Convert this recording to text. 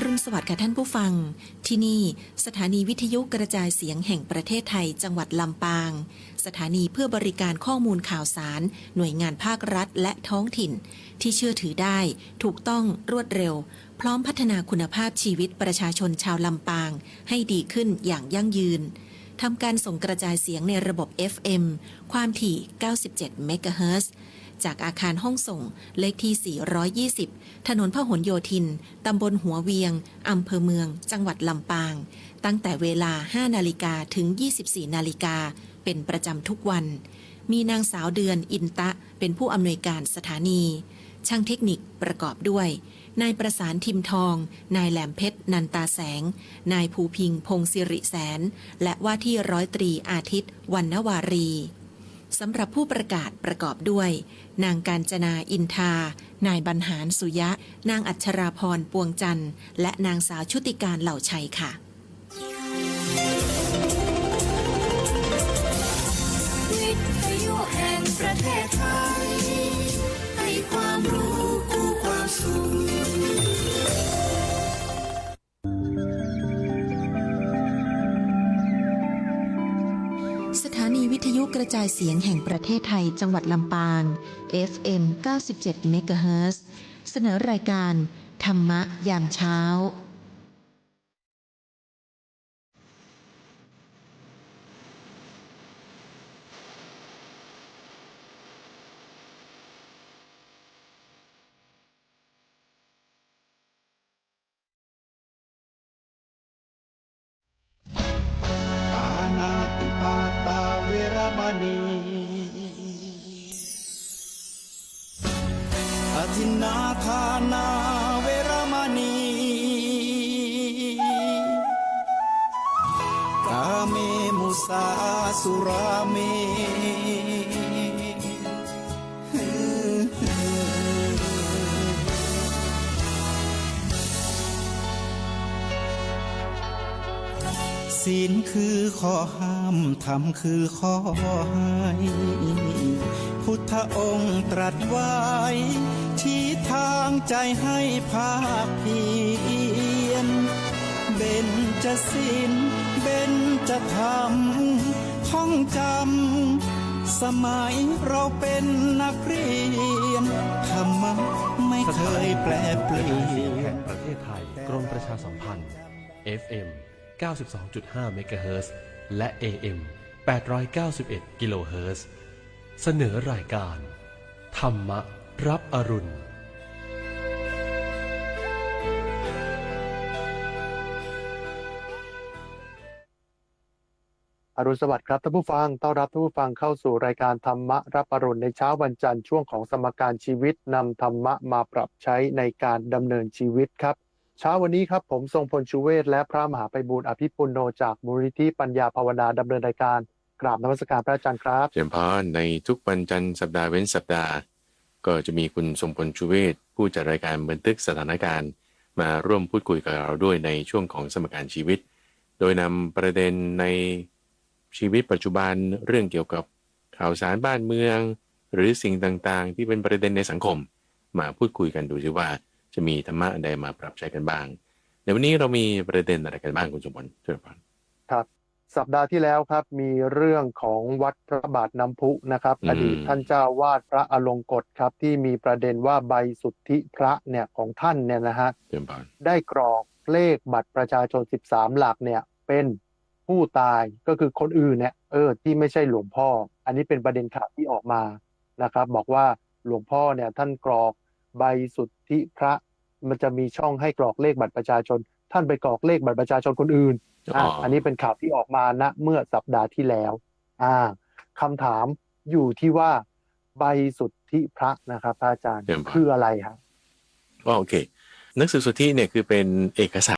รุณสวัสดิ์ค่ะท่านผู้ฟังที่นี่สถานีวิทยุกระจายเสียงแห่งประเทศไทยจังหวัดลำปางสถานีเพื่อบริการข้อมูลข่าวสารหน่วยงานภาครัฐและท้องถิ่นที่เชื่อถือได้ถูกต้องรวดเร็วพร้อมพัฒนาคุณภาพชีวิตประชาชนชาวลำปางให้ดีขึ้นอย่างยั่งยืนทำการส่งกระจายเสียงในระบบ FM ความถี่ 97 เมกะเฮิรตซ์จากอาคารห้องส่งเลขที่ 420 ถนนพหลโยธิน ตำบลหัวเวียง อำเภอเมือง จังหวัดลำปาง ตั้งแต่เวลา 5 นาฬิกาถึง 24 นาฬิกา เป็นประจำทุกวัน มีนางสาวเดือนอินตะเป็นผู้อำนวยการสถานี ช่างเทคนิคประกอบด้วย นายประสานทิมทอง นายแหลมเพชรนันตาแสง นายภูพิงพงศิริแสน และว่าที่ร้อยตรีอาทิตย์วรรณวารีสำหรับผู้ประกาศประกอบด้วยนางกาญจนาอินทานายบรรหารสุยะนางอัชราพรปวงจันทร์และนางสาวชุติการเหล่าชัยค่ะวิทยุแห่งประเทศไทยให้ความรู้คู่ความสุขสถานีวิทยุกระจายเสียงแห่งประเทศไทยจังหวัดลำปาง FM 97 เมกะเฮิรตซ์เสนอรายการธรรมะยามเช้าปานาติปาตาเวรมณีอทินนาทานาเวรมณีกาเมมุสาสุราเมศีลคือข้อห้ามธรรมคือข้อให้พุทธองค์ตรัสไว้ชี้ทางใจให้ภาคเพียรเบญจศีลเบญจธรรมท่องจำสมัยเราเป็นนักเรียนธรรมะไม่เคยแปรเปลี่ยนแห่งประเทศไทยกรมประชาสัมพันธ์ FM 92.5 เมกะเฮิรตซ์และ AM 891 กิโลเฮิรตซ์เสนอรายการธรรมะรับอรุณอรุณสวัสดิ์ครับท่านผู้ฟังต้อนรับท่านผู้ฟังเข้าสู่รายการธรรมะรับอรุณในเช้าวันจันทร์ช่วงของสมการชีวิตนำธรรมะมาปรับใช้ในการดำเนินชีวิตครับเช้าวันนี้ครับผมทรงพลชูเวศและพระมหาไพบูลย์อภิปุโนจากมูลนิธิปัญญาภาวนาดำเนินรายการกราบนมัสการพระอาจารย์ครับเฉพาะในทุกวันจันทร์สัปดาห์เว้นสัปดาห์ก็จะมีคุณทรงพลชูเวศผู้จัดรายการบันทึกสถานการณ์มาร่วมพูดคุยกับเราด้วยในช่วงของสมการชีวิตโดยนำประเด็นในชีวิตปัจจุบันเรื่องเกี่ยวกับข่าวสารบ้านเมืองหรือสิ่งต่างๆที่เป็นประเด็นในสังคมมาพูดคุยกันดูซิว่าจะมีธรรมะใดมาปรับใช้กันบ้างในวันนี้เรามีประเด็นอะไรกันบ้างคุณสมพลเชิญครับครับสัปดาห์ที่แล้วครับมีเรื่องของวัดพระบาทน้ำพุนะครับอดีตท่านเจ้าวาดพระอลงกฎครับที่มีประเด็นว่าใบสุทธิพระเนี่ยของท่านเนี่ยนะฮะได้กรอกเลขบัตรประชาชน13หลักเนี่ยเป็นผู้ตายก็คือคนอื่นเนี่ยที่ไม่ใช่หลวงพ่ออันนี้เป็นประเด็นข่าวที่ออกมานะครับบอกว่าหลวงพ่อเนี่ยท่านกรอกใบสุทธิพระมันจะมีช่องให้กรอกเลขบัตรประชาชนท่านไปกรอกเลขบัตรประชาชนคนอื่นอันนี้เป็นข่าวที่ออกมาณเมื่อสัปดาห์ที่แล้วคำถามอยู่ที่ว่าใบสุทธิพระนะครับพระอาจารย์คืออะไรครับโอเคหนังสือสุทธิเนี่ยคือเป็นเอกสา